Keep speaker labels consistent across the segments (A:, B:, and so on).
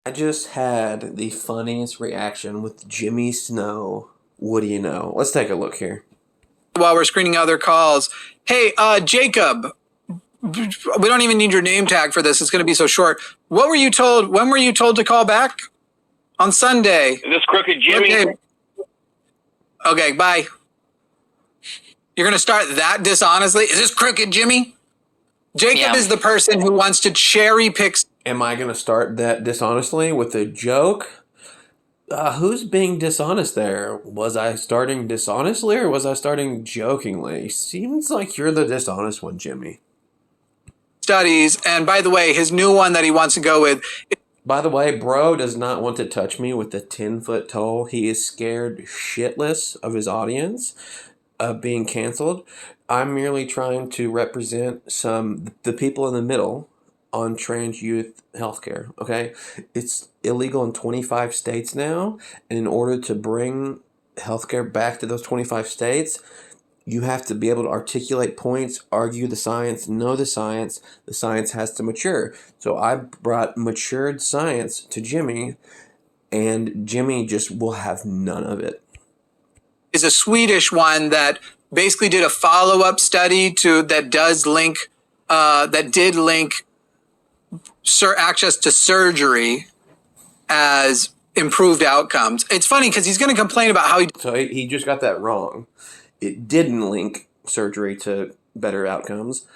A: I just had the funniest reaction with Jimmy Snow. What do you know? Let's take a look here.
B: While we're screening other calls, hey, Jacob, we don't even need your name tag for this. It's going to be so short. What were you told? When were you told to call back? On Sunday.
C: Is this Crooked Jimmy?
B: Okay, bye. You're going to start that dishonestly? Is this Crooked Jimmy? Jacob is the person who wants to cherry pick.
A: Am I going to start that dishonestly with a joke? Who's being dishonest there? Was I starting dishonestly or was I starting jokingly? Seems like you're the dishonest one, Jimmy.
B: Studies, and by the way, his new one that he wants to go with.
A: By the way, bro does not want to touch me with the 10-foot toll. He is scared shitless of his audience of being canceled. I'm merely trying to represent the people in the middle on trans youth healthcare, okay? It's illegal in 25 states now, and in order to bring healthcare back to those 25 states, you have to be able to articulate points, argue the science, know the science. The science has to mature. So I brought matured science to Jimmy, and Jimmy just will have none of it.
B: Is a Swedish one that basically did a follow-up study that did link access to surgery as improved outcomes. It's funny because he's going to complain about how
A: he just got that wrong. It didn't link surgery to better outcomes.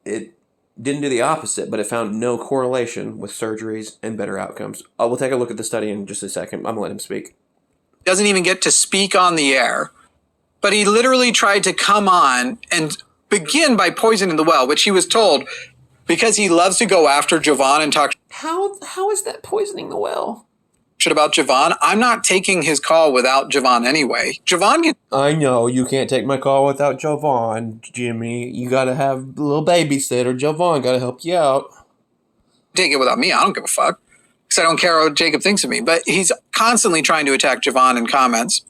A: It didn't do the opposite, but it found no correlation with surgeries and better outcomes. We'll take a look at the study in just a second. I'm going to let him speak.
B: Doesn't even get to speak on the air, but he literally tried to come on and begin by poisoning the well, which he was told because he loves to go after Javon and talk.
A: How is that poisoning the well?
B: Shit about Javon. I'm not taking his call without Javon anyway.
A: I know you can't take my call without Javon, Jimmy. You gotta have a little babysitter. Javon gotta help you out.
B: Take it without me. I don't give a fuck because I don't care what Jacob thinks of me. But he's constantly trying to attack Javon in comments.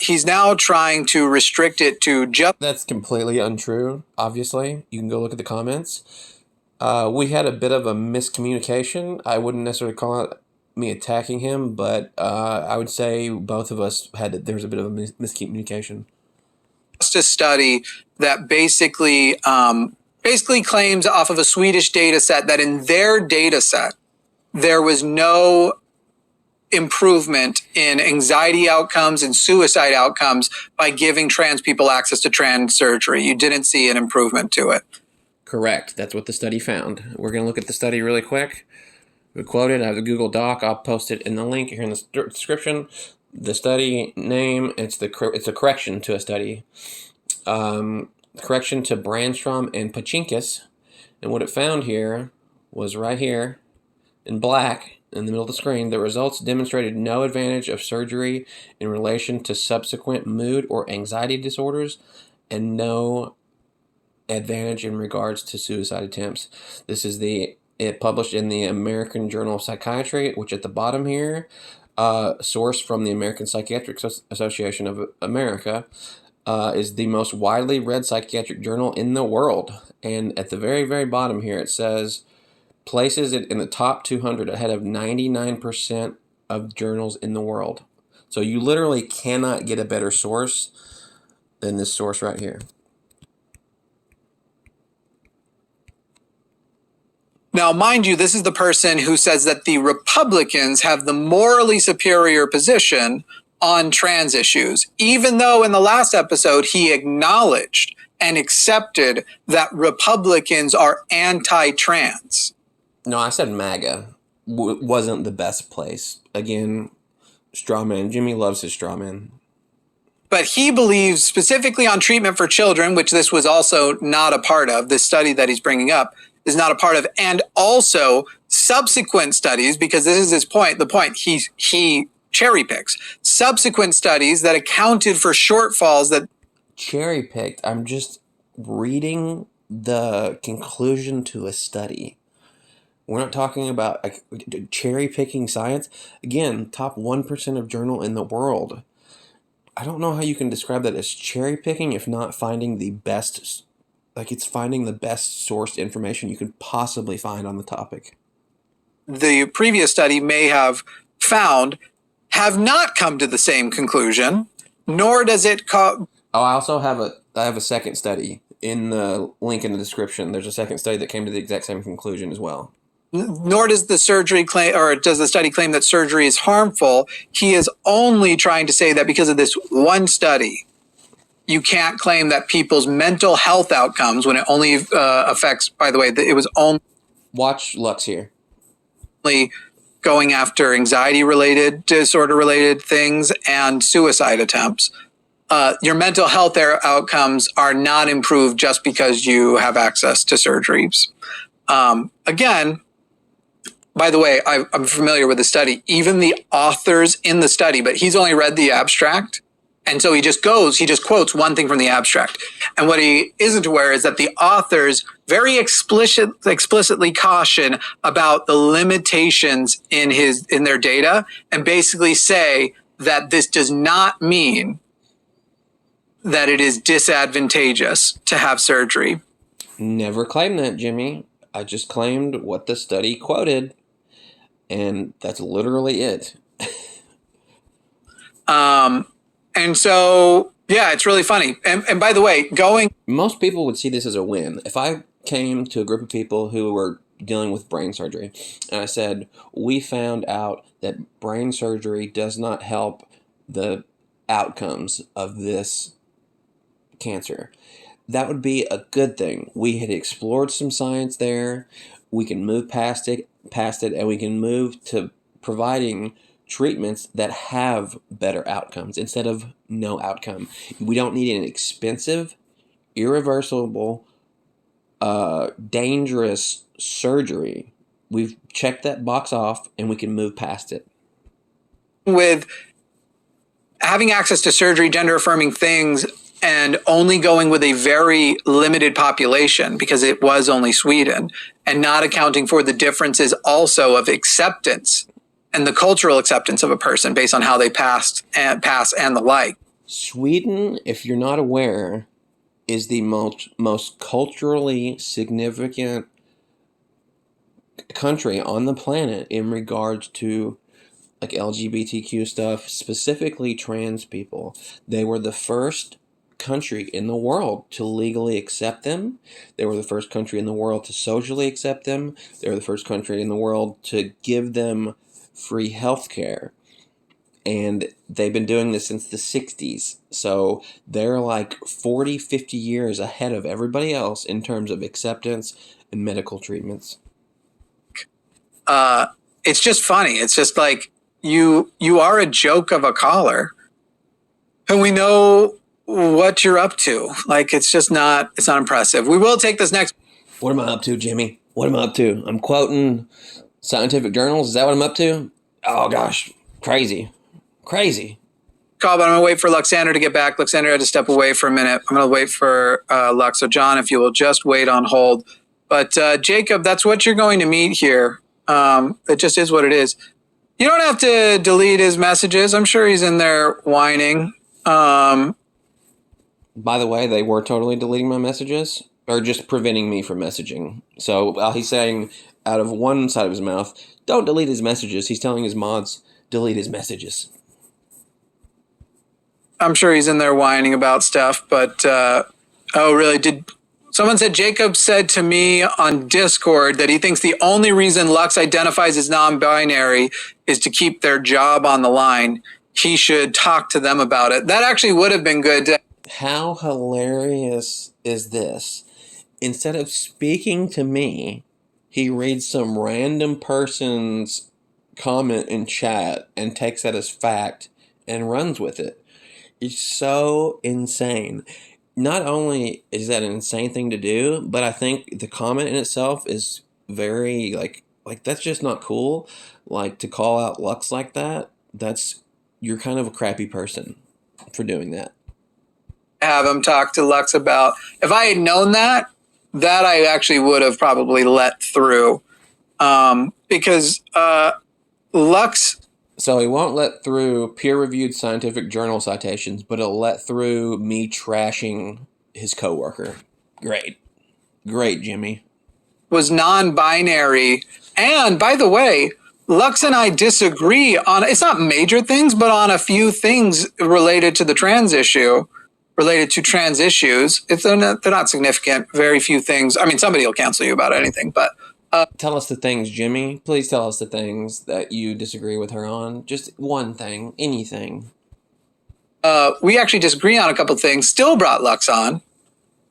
B: He's now trying to restrict it to just.
A: That's completely untrue. Obviously, you can go look at the comments. We had a bit of a miscommunication. I wouldn't necessarily call it me attacking him, but I would say both of us there's a bit of a miscommunication.
B: Just a study that basically claims off of a Swedish data set that in their data set, there was no improvement in anxiety outcomes and suicide outcomes by giving trans people access to trans surgery. You didn't see an improvement to it.
A: Correct. That's what the study found. We're going to look at the study really quick. We quoted. I have the Google Doc. I'll post it in the link here in the description. The study name. It's a correction to a study. Correction to Brandstrom and Pachinkas. And what it found here was right here in black in the middle of the screen. The results demonstrated no advantage of surgery in relation to subsequent mood or anxiety disorders and no advantage in regards to suicide attempts. This is it published in the American Journal of Psychiatry, which at the bottom here, source from the American Psychiatric Association of America, is the most widely read psychiatric journal in the world. And at the very, very bottom here, it says, places it in the top 200 ahead of 99% of journals in the world. So you literally cannot get a better source than this source right here.
B: Now, mind you, this is the person who says that the Republicans have the morally superior position on trans issues, even though in the last episode he acknowledged and accepted that Republicans are anti-trans.
A: No, I said MAGA wasn't the best place. Again, straw man. Jimmy loves his straw man.
B: But he believes specifically on treatment for children, which this was also not a part of, this study that he's bringing up is not a part of, and also subsequent studies, because this is his point, the point he cherry picks, subsequent studies that accounted for shortfalls that...
A: Cherry picked? I'm just reading the conclusion to a study. We're not talking about cherry picking science. Again, top 1% of journal in the world. I don't know how you can describe that as cherry picking if not finding the best, it's finding the best sourced information you could possibly find on the topic.
B: the previous study may have found have not come to the same conclusion, nor does it
A: I also have a second study in the link in the description. There's a second study that came to the exact same conclusion as well.
B: nor does the surgery claim, or does the study claim that surgery is harmful. He is only trying to say that because of this one study, you can't claim that people's mental health outcomes, when it only affects, by the way, it was only
A: Watch Lux here.
B: going after anxiety-related, disorder-related things and suicide attempts. Your mental health outcomes are not improved just because you have access to surgeries. Again, by the way, I'm familiar with the study. Even the authors in the study, but he's only read the abstract. And so he just quotes one thing from the abstract. And what he isn't aware is that the authors very explicitly caution about the limitations in their data, and basically say that this does not mean that it is disadvantageous to have surgery.
A: Never claimed that, Jimmy. I just claimed what the study quoted, and that's literally it.
B: And so, yeah, it's really funny. And by the way,
A: most people would see this as a win. If I came to a group of people who were dealing with brain surgery, and I said, we found out that brain surgery does not help the outcomes of this cancer, that would be a good thing. We had explored some science there. We can move past it, and we can move to providing treatments that have better outcomes instead of no outcome. We don't need an expensive, irreversible, dangerous surgery. We've checked that box off, and we can move past it.
B: With having access to surgery, gender-affirming things, and only going with a very limited population because it was only Sweden, and not accounting for the differences also of acceptance and the cultural acceptance of a person based on how they pass and the like.
A: Sweden, if you're not aware, is the most culturally significant country on the planet in regards to like LGBTQ stuff, specifically trans people. They were the first country in the world to legally accept them. They were the first country in the world to socially accept them. They were the first country in the world to give them free health care. And they've been doing this since the 60s. So they're like 40, 50 years ahead of everybody else in terms of acceptance and medical treatments.
B: It's just funny. It's just like you are a joke of a caller, and we know what you're up to. Like, it's not impressive. We will take this next.
A: What am I up to, Jimmy? What am I up to? I'm quoting scientific journals. Is that what I'm up to? Oh gosh, crazy.
B: Call, but I'm gonna wait for Luxander to get back. Luxander had to step away for a minute. I'm gonna wait for Lux. So John, if you will just wait on hold. But Jacob, that's what you're going to meet here. It just is what it is. You don't have to delete his messages. I'm sure he's in there whining.
A: By the way, they were totally deleting my messages, or just preventing me from messaging. So while he's saying out of one side of his mouth, don't delete his messages, he's telling his mods, delete his messages.
B: I'm sure he's in there whining about stuff, but oh, really? Someone said Jacob said to me on Discord that he thinks the only reason Lux identifies as non-binary is to keep their job on the line. He should talk to them about it. That actually would have been good.
A: How hilarious is this? Instead of speaking to me, he reads some random person's comment in chat and takes that as fact and runs with it. It's so insane. Not only is that an insane thing to do, but I think the comment in itself is very like that's just not cool. Like, to call out Lux like that, you're kind of a crappy person for doing that.
B: Have him talk to Lux about. If I had known that I actually would have probably let through, because Lux.
A: So he won't let through peer-reviewed scientific journal citations, but he'll let through me trashing his coworker. Great, Jimmy.
B: was non-binary. And by the way, Lux and I disagree on, it's not major things, but on a few things related to the trans issue, related to trans issues. They're not significant, very few things. I mean, somebody will cancel you about anything, but
A: tell us the things, Jimmy. Please tell us the things that you disagree with her on. Just one thing, anything.
B: We actually disagree on a couple of things. Still brought Lux on.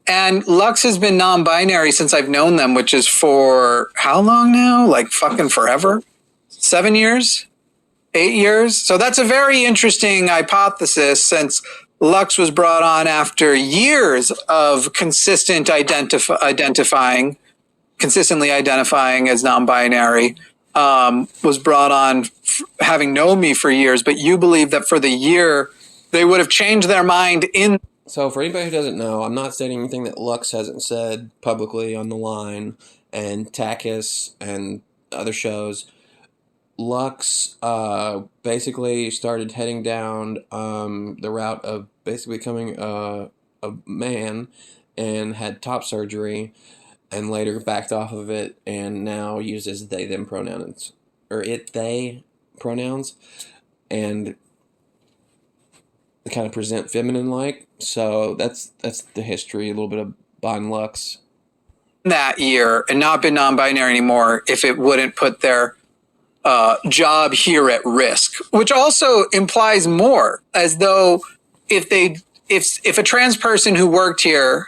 B: And Lux has been non-binary since I've known them, which is for how long now? Like fucking forever? 7 years? 8 years? So that's a very interesting hypothesis, since Lux was brought on after years of consistently identifying as non-binary, was brought on having known me for years. But you believe that for the year, they would have changed their mind in...
A: So for anybody who doesn't know, I'm not stating anything that Lux hasn't said publicly on the line, and Takis and other shows. Lux basically started heading down the route of basically becoming a man, and had top surgery, and later backed off of it, and now uses they them pronouns, or it they pronouns, and kind of present feminine like. So that's the history, a little bit of behind Lux.
B: That year, and not been non-binary anymore, if it wouldn't put their job here at risk, which also implies more, as though if a trans person who worked here,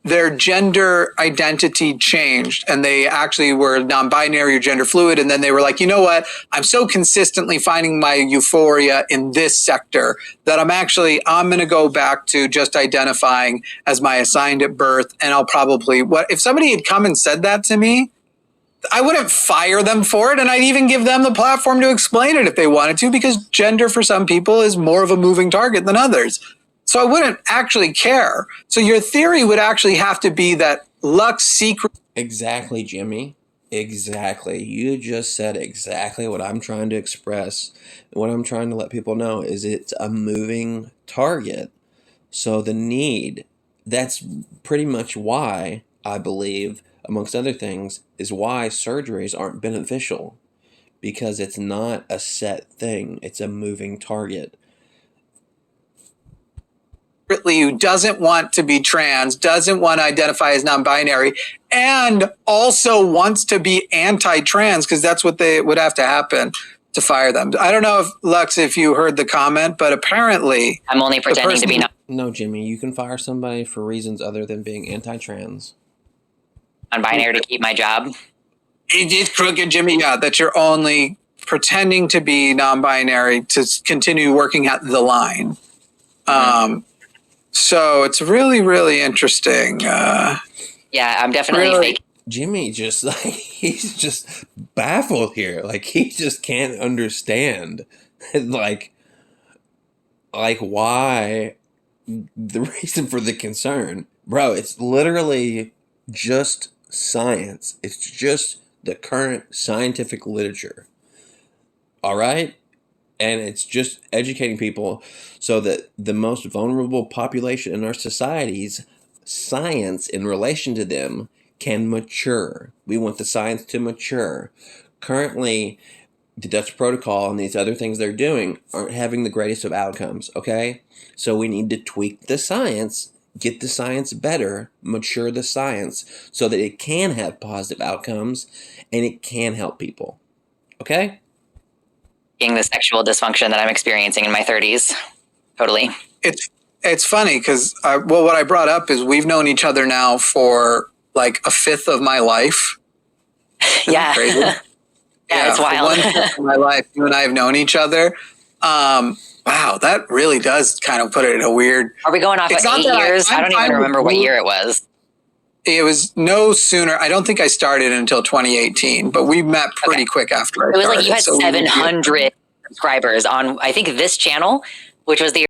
B: their gender identity changed and they actually were non-binary or gender fluid, and then they were like, you know what, I'm so consistently finding my euphoria in this sector that I'm going to go back to just identifying as my assigned at birth. And I'll probably, if somebody had come and said that to me, I wouldn't fire them for it, and I'd even give them the platform to explain it if they wanted to, because gender for some people is more of a moving target than others. So I wouldn't actually care. So your theory would actually have to be that Lux secret...
A: Exactly, Jimmy. Exactly. You just said exactly what I'm trying to express. What I'm trying to let people know is it's a moving target. So the need, that's pretty much why I believe, amongst other things, is why surgeries aren't beneficial. Because it's not a set thing. It's a moving target.
B: Who doesn't want to be trans, doesn't want to identify as non-binary, and also wants to be anti-trans, because that's what they would have to happen to fire them. I don't know if Lux, if you heard the comment, but apparently
C: I'm only pretending to be
A: No, Jimmy, you can fire somebody for reasons other than being anti-trans.
C: non-binary to keep my job.
B: It is crooked, Jimmy. Yeah, that you're only pretending to be non-binary to continue working at the line. So it's really, really interesting.
C: Yeah, I'm definitely
B: really
C: fake.
A: Jimmy just he's just baffled here. Like he just can't understand like why the reason for the concern. Bro, it's literally just science. It's just the current scientific literature. All right? And it's just educating people so that the most vulnerable population in our societies, science in relation to them can mature. We want the science to mature. Currently, the Dutch Protocol and these other things they're doing aren't having the greatest of outcomes, okay? So we need to tweak the science, get the science better, mature the science so that it can have positive outcomes and it can help people, okay?
C: The sexual dysfunction that I'm experiencing in my 30s. Totally.
B: It's funny because what I brought up is we've known each other now for like a fifth of my life.
C: Yeah.
B: Crazy?
C: Yeah, it's wild.
B: 1/5 of my life, you and I have known each other. Wow, that really does kind of put it in a weird...
C: Are we going off at 8 years? I don't even remember what year it was.
B: It was no sooner. I don't think I started until 2018, but we met pretty quick after I started.
C: It was like you had 700 subscribers on, I think, this channel, which was the